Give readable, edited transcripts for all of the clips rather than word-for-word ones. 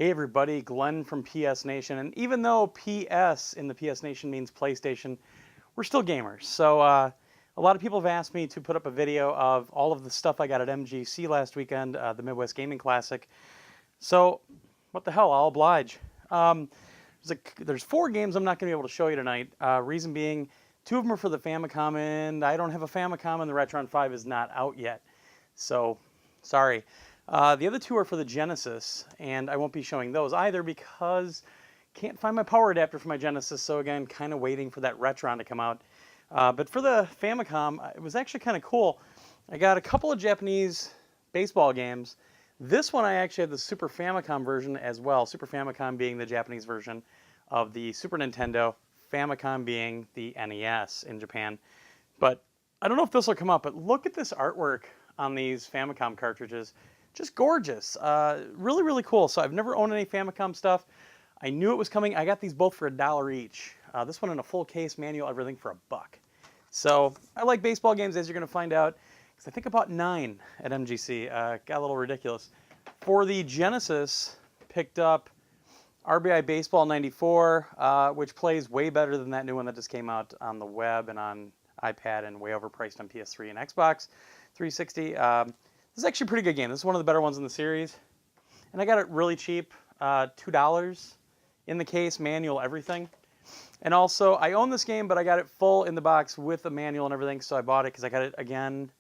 Hey everybody, Glenn from PS Nation, and even though PS in the PS Nation means PlayStation, we're still gamers. So a lot of people have asked me to put up a video of all of the stuff I got at MGC last weekend, the Midwest Gaming Classic. So what the hell, I'll oblige. There's 4 games I'm not going to be able to show you tonight. Reason being, 2 of them are for the Famicom, and I don't have a Famicom, and the Retron 5 is not out yet. So, sorry. The other 2 are for the Genesis, and I won't be showing those either because can't find my power adapter for my Genesis, so again, kind of waiting for that Retron to come out. But for the Famicom, it was actually kind of cool. I got a couple of Japanese baseball games. This one I actually have the Super Famicom version as well, Super Famicom being the Japanese version of the Super Nintendo, Famicom being the NES in Japan. But I don't know if this will come up, but look at this artwork on these Famicom cartridges. Just gorgeous. Really, really cool. So I've never owned any Famicom stuff. I knew it was coming. I got these both for $1 each. This one in a full case, manual, everything for $1. So I like baseball games, as you're going to find out, because I think I bought 9 at MGC. Got a little ridiculous. For the Genesis, picked up RBI Baseball 94, which plays way better than that new one that just came out on the web and on iPad and way overpriced on PS3 and Xbox 360. This is actually a pretty good game. This is one of the better ones in the series. And I got it really cheap, $2 in the case, manual, everything. And also, I own this game, but I got it full in the box with the manual and everything, so I bought it because I got it again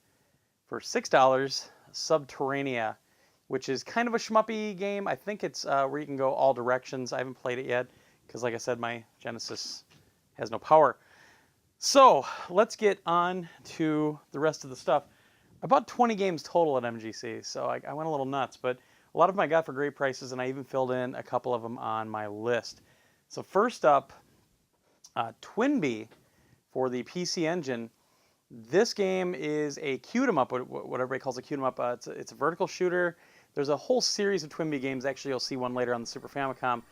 for $6, Subterranea, which is kind of a shmuppy game. I think it's where you can go all directions. I haven't played it yet because, like I said, my Genesis has no power. So, let's get on to the rest of the stuff. I bought 20 games total at MGC, so I went a little nuts, but a lot of them I got for great prices, and I even filled in a couple of them on my list. So first up, Twinbee for the PC Engine. This game is a Q-'em-up, what everybody calls a Q-'em-up. It's a vertical shooter. There's a whole series of Twinbee games. Actually, you'll see one later on the Super Famicom.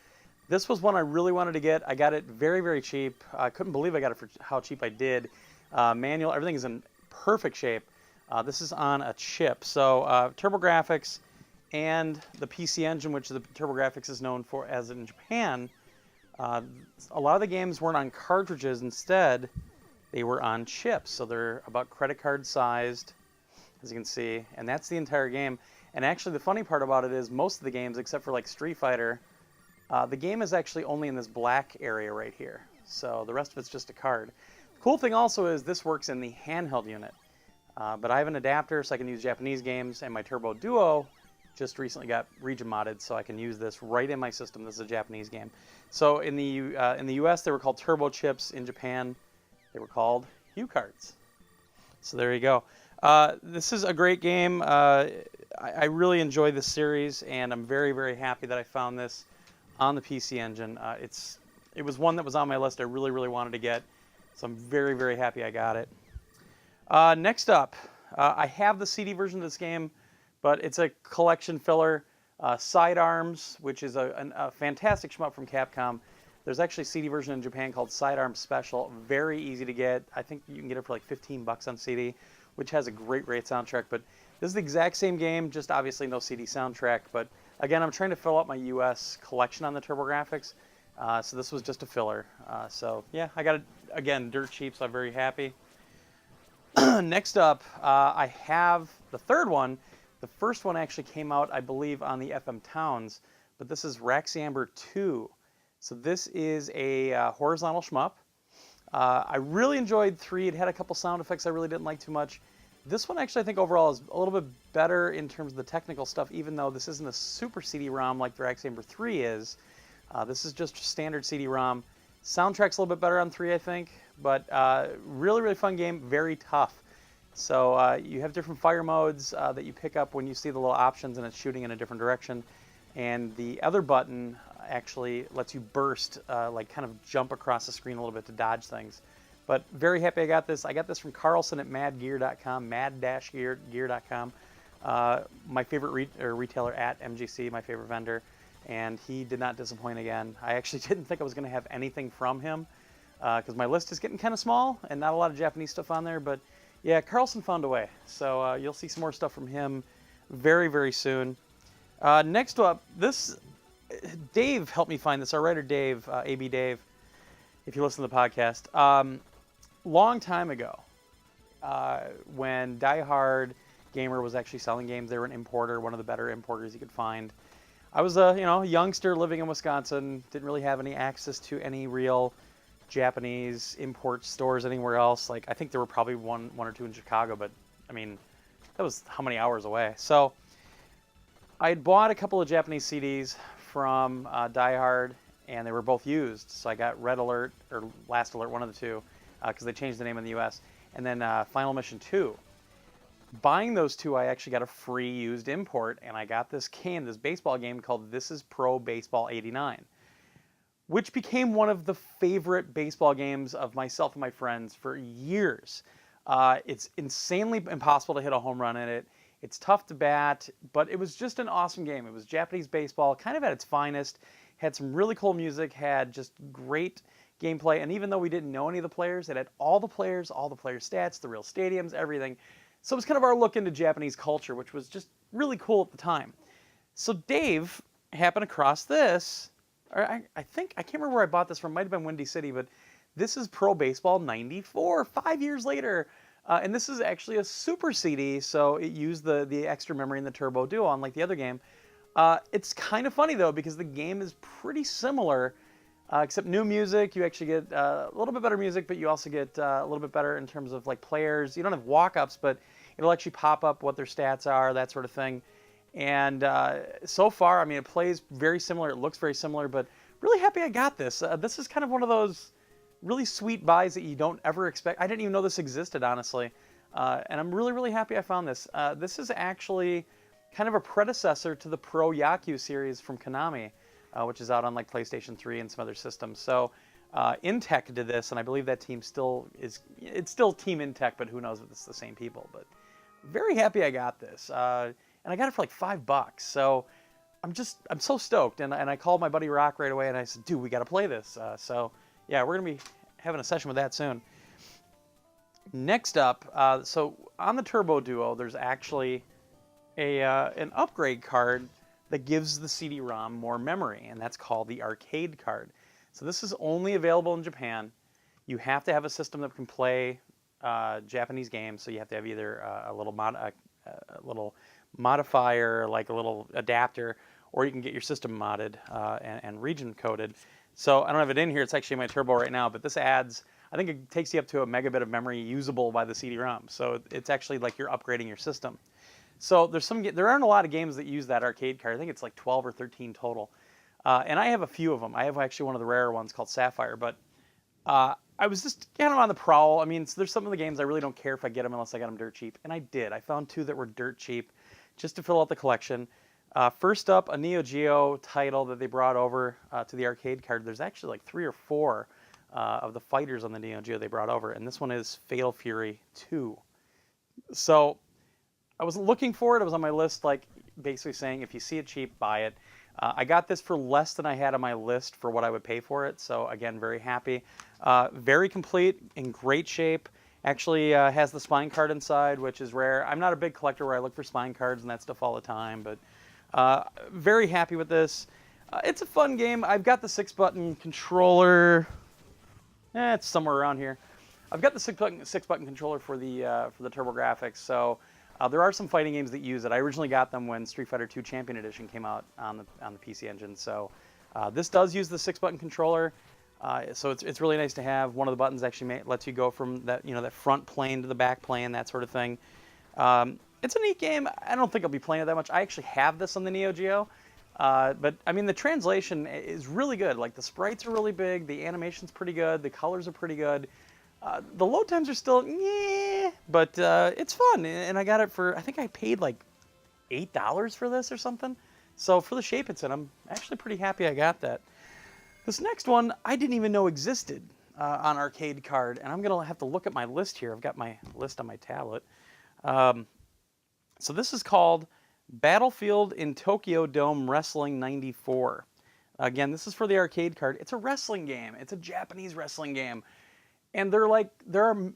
This was one I really wanted to get. I got it very, very cheap. I couldn't believe I got it for how cheap I did. Manual, everything is in perfect shape. This is on a chip. So TurboGrafx and the PC Engine, which the TurboGrafx is known for as in Japan, a lot of the games weren't on cartridges. Instead, they were on chips. So they're about credit card sized, as you can see. And that's the entire game. And actually, the funny part about it is most of the games, except for like Street Fighter, the game is actually only in this black area right here. So the rest of it's just a card. The cool thing also is this works in the handheld unit. But I have an adapter so I can use Japanese games, and my Turbo Duo just recently got region modded, so I can use this right in my system. This is a Japanese game. So in the US, they were called Turbo Chips. In Japan, they were called HuCards. So there you go. This is a great game. I really enjoy this series, and I'm very, very happy that I found this on the PC Engine. It was one that was on my list I really, really wanted to get, so I'm very, very happy I got it. Next up, I have the CD version of this game, but it's a collection filler. Sidearms, which is a fantastic shmup from Capcom. There's actually a CD version in Japan called Sidearms Special. Very easy to get. I think you can get it for like $15 on CD, which has a great, great soundtrack. But this is the exact same game, just obviously no CD soundtrack. But again, I'm trying to fill up my US collection on the TurboGrafx. So this was just a filler. So yeah, I got it, again, dirt cheap, so I'm very happy. Next up, I have the third one. The first one actually came out, I believe, on the FM Towns, but this is Raxiamber 2. So this is a horizontal shmup. I really enjoyed 3. It had a couple sound effects I really didn't like too much. This one actually I think overall is a little bit better in terms of the technical stuff, even though this isn't a super CD-ROM like the Raxiamber 3 is. This is just standard CD-ROM. Soundtrack's a little bit better on 3, I think, but really, really fun game, very tough. So you have different fire modes that you pick up when you see the little options and it's shooting in a different direction. And the other button actually lets you burst, like kind of jump across the screen a little bit to dodge things. But very happy I got this. I got this from Carlson at madgear.com, mad-gear.com. My favorite retailer at MGC, my favorite vendor. And he did not disappoint again. I actually didn't think I was going to have anything from him because my list is getting kind of small and not a lot of Japanese stuff on there. But yeah, Carlson found a way. So you'll see some more stuff from him very, very soon. Next up, this Dave helped me find this. Our writer Dave, AB Dave, if you listen to the podcast, long time ago, when Die Hard Gamer was actually selling games, they were an importer, one of the better importers you could find. I was a youngster living in Wisconsin, didn't really have any access to any real Japanese import stores anywhere else. Like I think there were probably one or two in Chicago, but I mean that was how many hours away. So I had bought a couple of Japanese CDs from Die Hard, and they were both used. So I got Red Alert or Last Alert, one of the two, because they changed the name in the U.S. And then Final Mission 2. Buying those two, I actually got a free used import, and I got this baseball game called This Is Pro Baseball 89, which became one of the favorite baseball games of myself and my friends for years. It's insanely impossible to hit a home run in it. It's tough to bat, but it was just an awesome game. It was Japanese baseball, kind of at its finest, had some really cool music, had just great gameplay, and even though we didn't know any of the players, it had all the players stats, the real stadiums, everything. So it was kind of our look into Japanese culture, which was just really cool at the time. So Dave happened across this, or I think, I can't remember where I bought this from, might have been Windy City, but this is Pro Baseball 94, 5 years later. And this is actually a Super CD, so it used the extra memory in the Turbo Duo, unlike the other game. It's kind of funny, though, because the game is pretty similar, except new music. You actually get a little bit better music, but you also get a little bit better in terms of like players. You don't have walk-ups, but it'll actually pop up what their stats are, that sort of thing. And so far, I mean, it plays very similar. It looks very similar, but really happy I got this. This is kind of one of those really sweet buys that you don't ever expect. I didn't even know this existed, honestly. And I'm really, really happy I found this. This is actually kind of a predecessor to the Pro Yaku series from Konami, which is out on like PlayStation 3 and some other systems. So Intech did this, and I believe that team still is, it's still Team Intech, but who knows if it's the same people. But very happy I got this. And I got it for like $5. So I'm so stoked. And I called my buddy Rock right away, and I said, dude, we got to play this. So yeah, we're going to be having a session with that soon. Next up, so on the Turbo Duo, there's actually an upgrade card that gives the CD-ROM more memory, and that's called the arcade card. So this is only available in Japan. You have to have a system that can play Japanese games, so you have to have either a little modifier, like a little adapter, or you can get your system modded and region coded. So I don't have it in here. It's actually in my Turbo right now, but this adds, I think it takes you up to a megabit of memory usable by the CD-ROM. So it's actually like you're upgrading your system. So there aren't a lot of games that use that arcade card. I think it's like 12 or 13 total. And I have a few of them. I have actually one of the rarer ones called Sapphire, but I was just kind of on the prowl. I mean, there's some of the games I really don't care if I get them unless I got them dirt cheap. And I did. I found two that were dirt cheap just to fill out the collection. First up, a Neo Geo title that they brought over to the arcade card. There's actually like 3 or 4 of the fighters on the Neo Geo they brought over, and this one is Fatal Fury 2. So I was looking for it. It was on my list, like basically saying if you see it cheap, buy it. I got this for less than I had on my list for what I would pay for it. So again, very happy. Very complete, in great shape. Actually has the spine card inside, which is rare. I'm not a big collector where I look for spine cards and that stuff all the time, but very happy with this. It's a fun game. I've got the 6-button controller. It's somewhere around here. I've got the 6-button controller for the TurboGrafx. So there are some fighting games that use it. I originally got them when Street Fighter II Champion Edition came out on the PC Engine. So this does use the 6-button controller. So it's really nice to have. One of the buttons actually lets you go from that that front plane to the back plane, that sort of thing. It's a neat game. I don't think I'll be playing it that much. I actually have this on the Neo Geo. But I mean, the translation is really good. Like the sprites are really big, the animation's pretty good, the colors are pretty good. The load times are still, yeah, but it's fun. And I got it for, I think I paid like $8 for this or something. So for the shape it's in, I'm actually pretty happy I got that. This next one I didn't even know existed on arcade card, and I'm gonna have to look at my list here. I've got my list on my tablet. So this is called Battlefield in Tokyo Dome Wrestling 94. Again, this is for the arcade card. It's a wrestling game. It's a Japanese wrestling game. And there are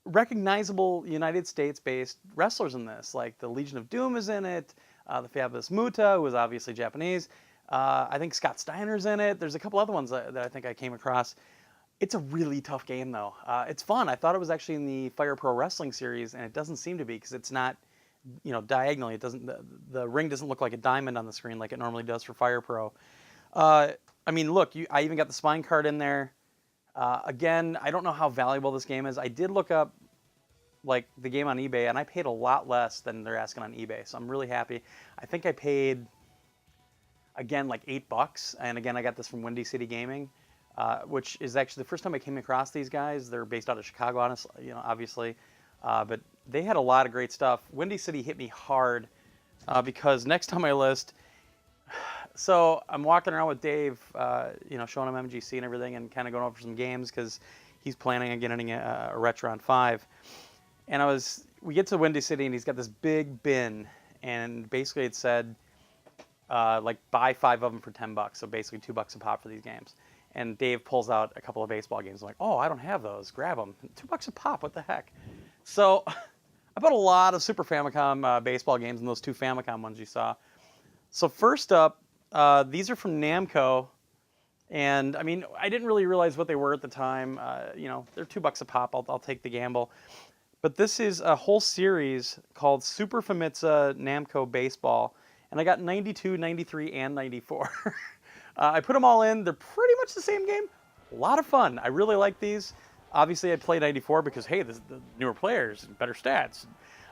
recognizable United States-based wrestlers in this. Like the Legion of Doom is in it. The Fabulous Muta, who is obviously Japanese. I think Scott Steiner's in it. There's a couple other ones that I think I came across. It's a really tough game, though. It's fun. I thought it was actually in the Fire Pro Wrestling series, and it doesn't seem to be because it's not, diagonally. It doesn't. The ring doesn't look like a diamond on the screen like it normally does for Fire Pro. I mean, look, I even got the spine card in there. Again, I don't know how valuable this game is. I did look up like the game on eBay, and I paid a lot less than they're asking on eBay, so I'm really happy. I think I paid, again, like $8, and again, I got this from Windy City Gaming, which is actually the first time I came across these guys. They're based out of Chicago, honestly, obviously, but they had a lot of great stuff. Windy City hit me hard because next on my list. So I'm walking around with Dave, showing him MGC and everything, and kind of going over some games because he's planning on getting a Retron 5. And we get to Windy City, and he's got this big bin, and basically it said, buy 5 of them for $10. So basically $2 a pop for these games. And Dave pulls out a couple of baseball games. I'm like, oh, I don't have those. Grab them. $2 a pop. What the heck? So I bought a lot of Super Famicom baseball games and those 2 Famicom ones you saw. So first up, these are from Namco. And I mean, I didn't really realize what they were at the time. They're $2 a pop. I'll take the gamble. But this is a whole series called Super Famitsu Namco Baseball. And I got 92, 93, and 94. I put them all in. They're pretty much the same game. A lot of fun. I really like these. Obviously, I played 94 because, hey, this is the newer players, better stats.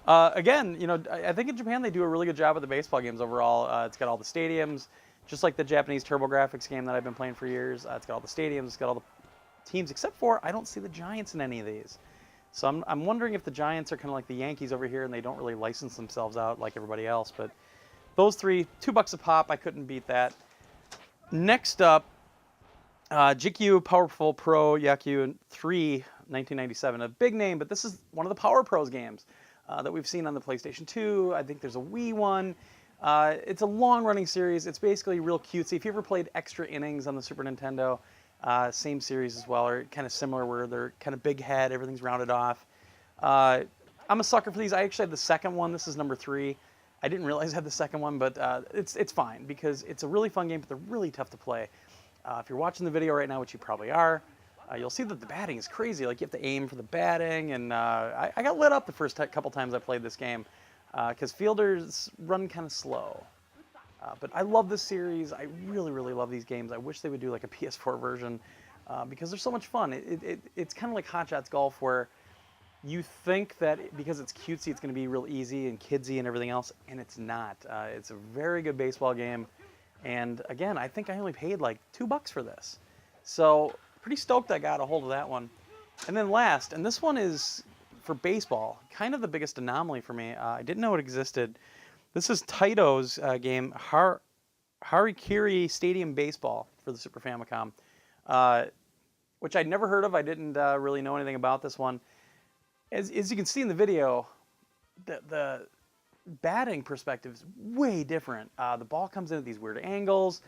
Again, I think in Japan they do a really good job with the baseball games overall. It's got all the stadiums, just like the Japanese TurboGrafx game that I've been playing for years. It's got all the stadiums, it's got all the teams, except for I don't see the Giants in any of these. So I'm wondering if the Giants are kind of like the Yankees over here and they don't really license themselves out like everybody else. But those 3, $2 a pop, I couldn't beat that. Next up, GQ Powerful Pro Yaku 3, 1997. A big name, but this is one of the Power Pros games that we've seen on the PlayStation 2. I think there's a Wii one. It's a long-running series. It's basically real cutesy. If you ever played Extra Innings on the Super Nintendo, same series as well, or kind of similar where they're kind of big head, everything's rounded off. I'm a sucker for these. I actually had the second one. This is number 3. I didn't realize I had the second one, but it's fine because it's a really fun game, but they're really tough to play. If you're watching the video right now, which you probably are, you'll see that the batting is crazy. Like, you have to aim for the batting, and I got lit up the first couple times I played this game because fielders run kind of slow. But I love this series. I really, really love these games. I wish they would do like a PS4 version because they're so much fun. It's kind of like Hot Shots Golf, where you think that because it's cutesy, it's going to be real easy and kidsy and everything else, and it's not. It's a very good baseball game. And again, I think I only paid like $2 for this. So pretty stoked I got a hold of that one. And then last, and this one is for baseball, kind of the biggest anomaly for me. I didn't know it existed. This is Taito's game, Harikiri Stadium Baseball for the Super Famicom, which I'd never heard of. I didn't really know anything about this one. As you can see in the video, the batting perspective is way different. The ball comes in at these weird angles,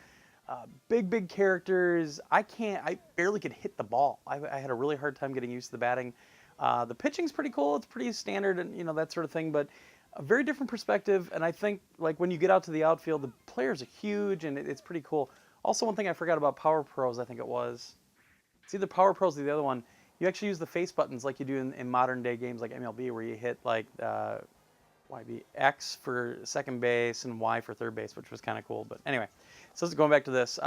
big characters. I barely could hit the ball. I had a really hard time getting used to the batting. The pitching's pretty cool. It's pretty standard and that sort of thing, but a very different perspective. And I think like when you get out to the outfield, the players are huge and it's pretty cool. Also, one thing I forgot about Power Pros, I think it was, it's either Power Pros or the other one. You actually use the face buttons like you do in modern day games like MLB, where you hit like X for second base and Y for third base, which was kind of cool. But anyway, so going back to this.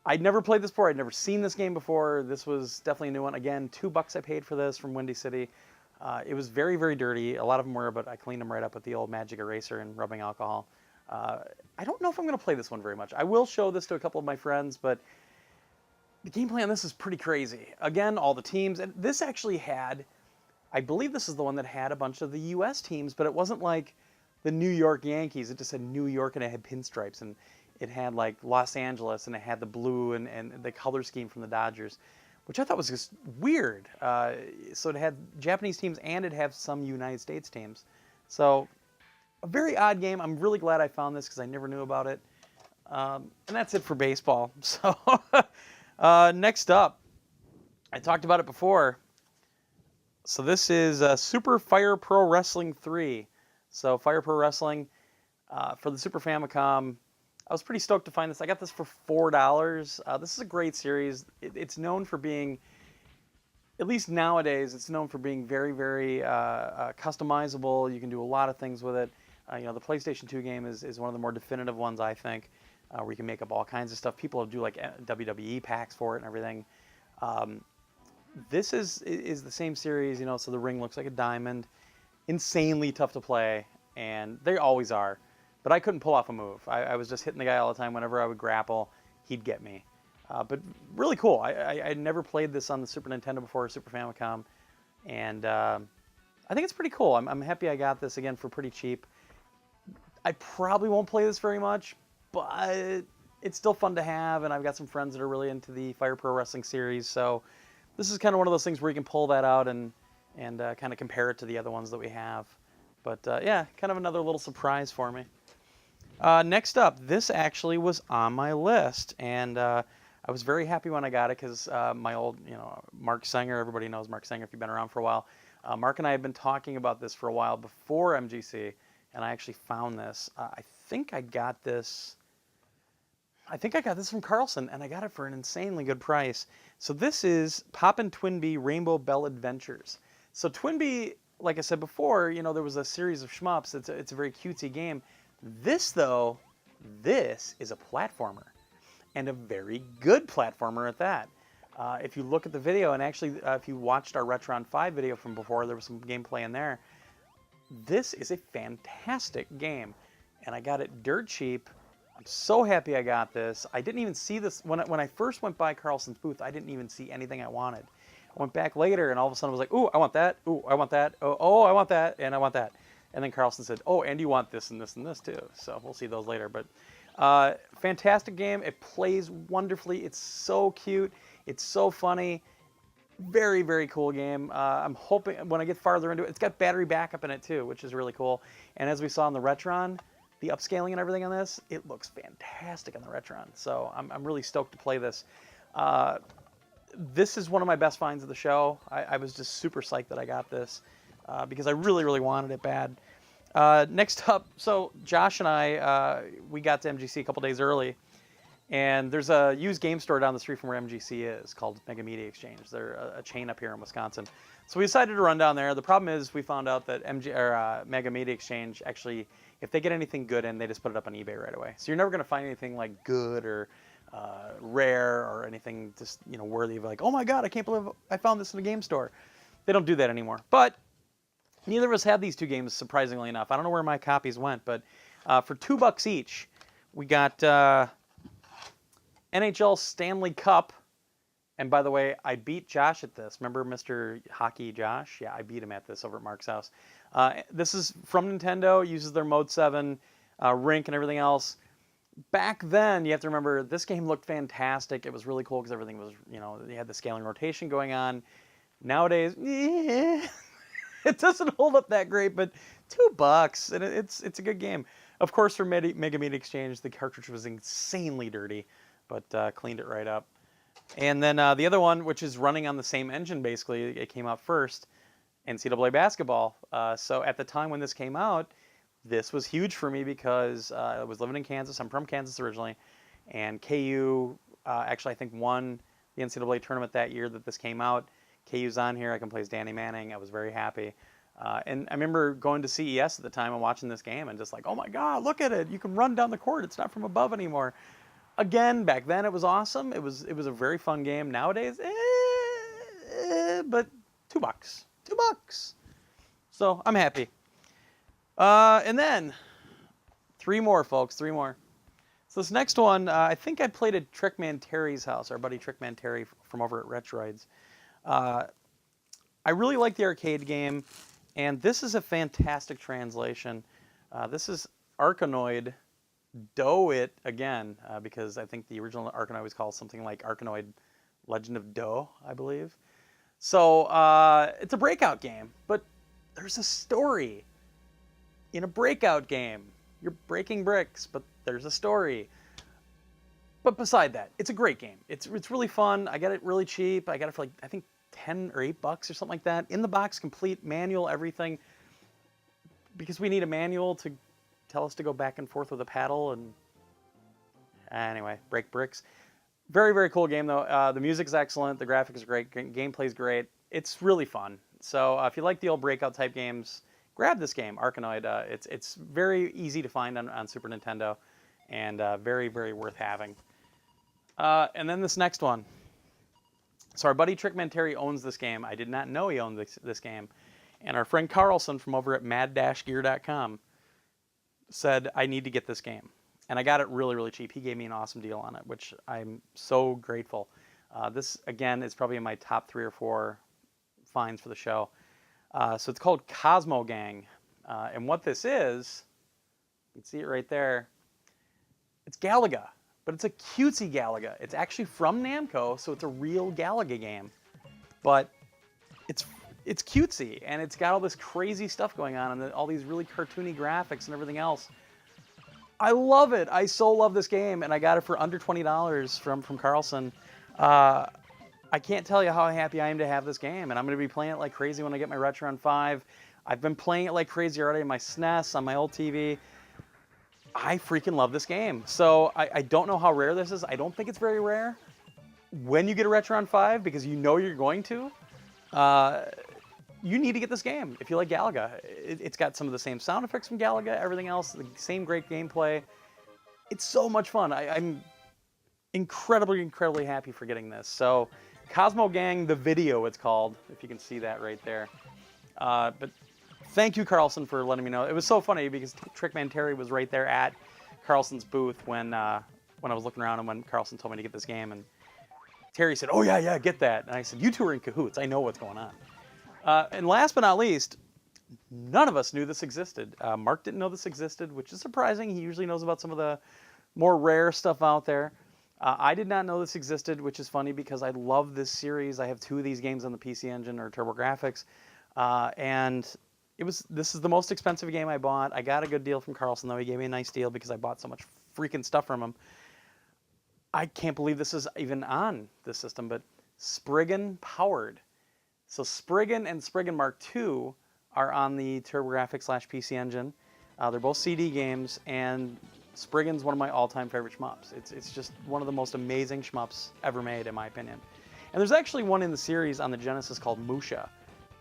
I'd never played this before. I'd never seen this game before. This was definitely a new one. Again, $2 I paid for this from Windy City. It was very, very dirty. A lot of them were, but I cleaned them right up with the old magic eraser and rubbing alcohol. I don't know if I'm going to play this one very much. I will show this to a couple of my friends, but the gameplay on this is pretty crazy. Again, all the teams. And this actually had, I believe this is the one that had a bunch of the U.S. teams, but it wasn't like the New York Yankees. It just said New York and it had pinstripes. And it had like Los Angeles and it had the blue and the color scheme from the Dodgers, which I thought was just weird. So it had Japanese teams and it had some United States teams. So a very odd game. I'm really glad I found this because I never knew about it. And that's it for baseball. So next up, I talked about it before. So this is Super Fire Pro Wrestling 3. So Fire Pro Wrestling for the Super Famicom. I was pretty stoked to find this. I got this for $4. This is a great series. It's known for being, at least nowadays, it's known for being very, very customizable. You can do a lot of things with it. The PlayStation 2 game is one of the more definitive ones, I think, where you can make up all kinds of stuff. People do like WWE packs for it and everything. This is the same series, so the ring looks like a diamond. Insanely tough to play, and they always are. But I couldn't pull off a move. I was just hitting the guy all the time. Whenever I would grapple, he'd get me. But really cool. I had never played this on the Super Nintendo before, Super Famicom, and I think it's pretty cool. I'm happy I got this, again, for pretty cheap. I probably won't play this very much, but it's still fun to have, and I've got some friends that are really into the Fire Pro Wrestling series, so this is kind of one of those things where you can pull that out and kind of compare it to the other ones that we have. But yeah, kind of another little surprise for me. Next up, this actually was on my list, and I was very happy when I got it because my old, Mark Sanger, everybody knows Mark Sanger if you've been around for a while. Mark and I have been talking about this for a while before MGC, and I actually found this. I think I got this from Carlson, and I got it for an insanely good price. So this is Poppin' Twinbee Rainbow Bell Adventures. So Twinbee, like I said before, there was a series of shmups. It's a very cutesy game. This, though, this is a platformer, and a very good platformer at that. If you look at the video, and actually if you watched our Retron 5 video from before, there was some gameplay in there. This is a fantastic game, and I got it dirt cheap. I'm so happy I got this. I didn't even see this when I first went by Carlson's booth. I didn't even see anything I wanted. I went back later, and all of a sudden I was like, "Ooh, I want that. Ooh, I want that. Oh, I want that, and I want that." And then Carlson said, "Oh, and you want this and this and this too." So we'll see those later. But fantastic game. It plays wonderfully. It's so cute. It's so funny. Very, very cool game. I'm hoping when I get farther into it, it's got battery backup in it too, which is really cool. And as we saw in the Retron, the upscaling and everything on this, it looks fantastic on the Retron. So I'm really stoked to play this. This is one of my best finds of the show. I was just super psyched that I got this because I really, really wanted it bad. Next up, so Josh and I, we got to MGC a couple days early. And there's a used game store down the street from where MGC is called Mega Media Exchange. They're a chain up here in Wisconsin. So we decided to run down there. The problem is we found out that Mega Media Exchange actually, if they get anything good in, they just put it up on eBay right away. So you're never going to find anything like good or rare or anything just worthy of like, oh my God, I can't believe I found this in a game store. They don't do that anymore. But neither of us had these two games, surprisingly enough. I don't know where my copies went, but for $2 each, we got NHL Stanley Cup. And by the way, I beat Josh at this. Remember Mr. Hockey Josh? Yeah, I beat him at this over at Mark's house. This is from Nintendo, uses their Mode 7 rink and everything else. Back then, you have to remember, this game looked fantastic. It was really cool because everything was, you had the scaling rotation going on. Nowadays, it doesn't hold up that great, but $2, and it's a good game. Of course, for Mega Media Exchange, the cartridge was insanely dirty, but cleaned it right up. And then the other one, which is running on the same engine, basically, it came out first, NCAA basketball. So at the time when this came out, this was huge for me because I was living in Kansas. I'm from Kansas originally, and KU actually, I think, won the NCAA tournament that year that this came out. KU's on here. I can play as Danny Manning. I was very happy. And I remember going to CES at the time and watching this game and just like, oh my God, look at it. You can run down the court. It's not from above anymore. Again, back then it was awesome. It was a very fun game. Nowadays, but $2. $2. So I'm happy. And then 3 more, folks. 3 more. So this next one, I think I played at Trickman Terry's house, our buddy Trickman Terry from over at Retroids. I really like the arcade game, and this is a fantastic translation. This is Arkanoid Do-It again, because I think the original Arkanoid was called something like Arkanoid Legend of Do, I believe. So it's a breakout game, but there's a story in a breakout game. You're breaking bricks, but there's a story. But beside that, it's a great game. It's really fun. I got it really cheap. I got it for like, I think, $10 or $8 or something like that. In the box, complete manual, everything. Because we need a manual to tell us to go back and forth with a paddle, and Anyway, break bricks. Very, very cool game, though. The music's excellent. The graphics are great. Gameplay's great. It's really fun. So if you like the old Breakout type games, grab this game, Arkanoid. It's very easy to find on Super Nintendo, and very, very worth having. And then this next one. So our buddy Trickman Terry owns this game. I did not know he owned this game. And our friend Carlson from over at mad-gear.com said, I need to get this game. And I got it really, really cheap. He gave me an awesome deal on it, which I'm so grateful. This, again, is probably in my top 3 or 4 finds for the show. So it's called Cosmo Gang. And what this is, you can see it right there. It's Galaga, but it's a cutesy Galaga. It's actually from Namco, so it's a real Galaga game. But it's cutesy, and it's got all this crazy stuff going on, and all these really cartoony graphics and everything else. I love it. I so love this game, and I got it for under $20 from Carlson. I can't tell you how happy I am to have this game, and I'm going to be playing it like crazy when I get my Retron 5. I've been playing it like crazy already on my SNES, on my old TV. I freaking love this game. So I don't know how rare this is. I don't think it's very rare when you get a Retron 5, because you know you're going to. You need to get this game if you like Galaga. It's got some of the same sound effects from Galaga, everything else, the same great gameplay. It's so much fun. I'm incredibly, incredibly happy for getting this. So Cosmo Gang, the video it's called, if you can see that right there. But thank you, Carlson, for letting me know. It was so funny because Trickman Terry was right there at Carlson's booth when I was looking around and when Carlson told me to get this game. And Terry said, oh, yeah, get that. And I said, you two are in cahoots. I know what's going on. And last but not least, none of us knew this existed. Mark didn't know this existed, which is surprising. He usually knows about some of the more rare stuff out there. I did not know this existed, which is funny because I love this series. I have 2 of these games on the PC Engine or TurboGrafx. And this is the most expensive game I bought. I got a good deal from Carlson, though. He gave me a nice deal because I bought so much freaking stuff from him. I can't believe this is even on this system, but Spriggan powered. So Spriggan and Spriggan Mark II are on the TurboGrafx/PC Engine. They're both CD games, and Spriggan's one of my all-time favorite shmups. It's just one of the most amazing shmups ever made, in my opinion. And there's actually one in the series on the Genesis called Musha,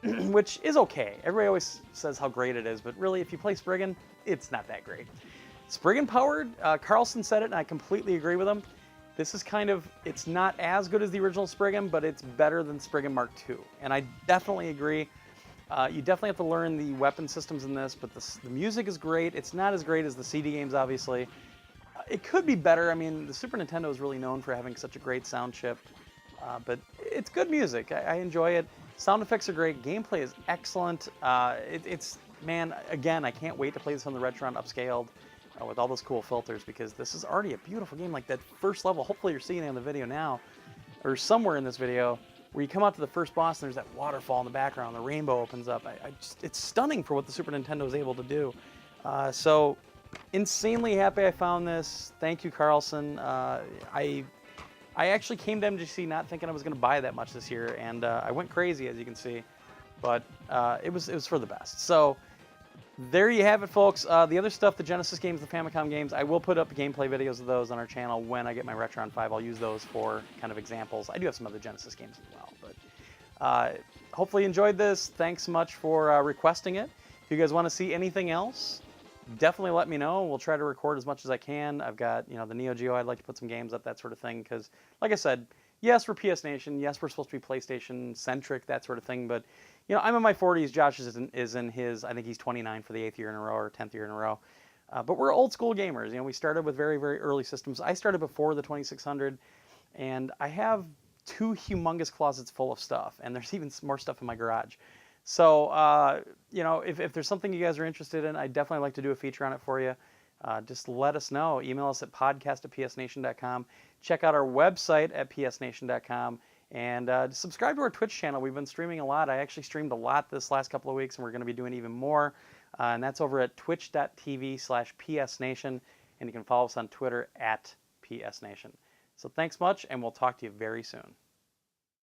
which is okay. Everybody always says how great it is, but really, if you play Spriggan, it's not that great. Spriggan powered, Carlson said it, and I completely agree with him. This is it's not as good as the original Spriggan, but it's better than Spriggan Mark II. And I definitely agree. You definitely have to learn the weapon systems in this, but the music is great. It's not as great as the CD games, obviously. It could be better. I mean, the Super Nintendo is really known for having such a great sound chip. But it's good music. I enjoy it. Sound effects are great. Gameplay is excellent. Man, again, I can't wait to play this on the Retron upscaled. With all those cool filters, because this is already a beautiful game. Like that first level, hopefully you're seeing it on the video now, or somewhere in this video, where you come out to the first boss and there's that waterfall in the background, the rainbow opens up. It's stunning for what the Super Nintendo is able to do. So insanely happy I found this. Thank you, Carlson. I actually came to MGC not thinking I was going to buy that much this year, and I went crazy, as you can see, but it was for the best. So there you have it, folks. The other stuff, the Genesis games, the Famicom games, I will put up gameplay videos of those on our channel when I get my Retron 5. I'll use those for kind of examples. I do have some other Genesis games as well, but hopefully you enjoyed this. Thanks so much for requesting it. If you guys want to see anything else, definitely let me know. We'll try to record as much as I can. I've got, the Neo Geo. I'd like to put some games up, that sort of thing, because, like I said, yes, we're PS Nation. Yes, we're supposed to be PlayStation-centric, that sort of thing, but I'm in my 40s. Josh is in his, I think he's 29 for the 8th year in a row or 10th year in a row. But we're old school gamers. We started with very, very early systems. I started before the 2600, and I have 2 humongous closets full of stuff, and there's even more stuff in my garage. So, if there's something you guys are interested in, I'd definitely like to do a feature on it for you. Just let us know. Email us at podcast@psnation.com. Check out our website at psnation.com. And subscribe to our Twitch channel. We've been streaming a lot. I actually streamed a lot this last couple of weeks, and we're going to be doing even more. And that's over at twitch.tv/psnation. And you can follow us on Twitter at psnation. So thanks much, and we'll talk to you very soon.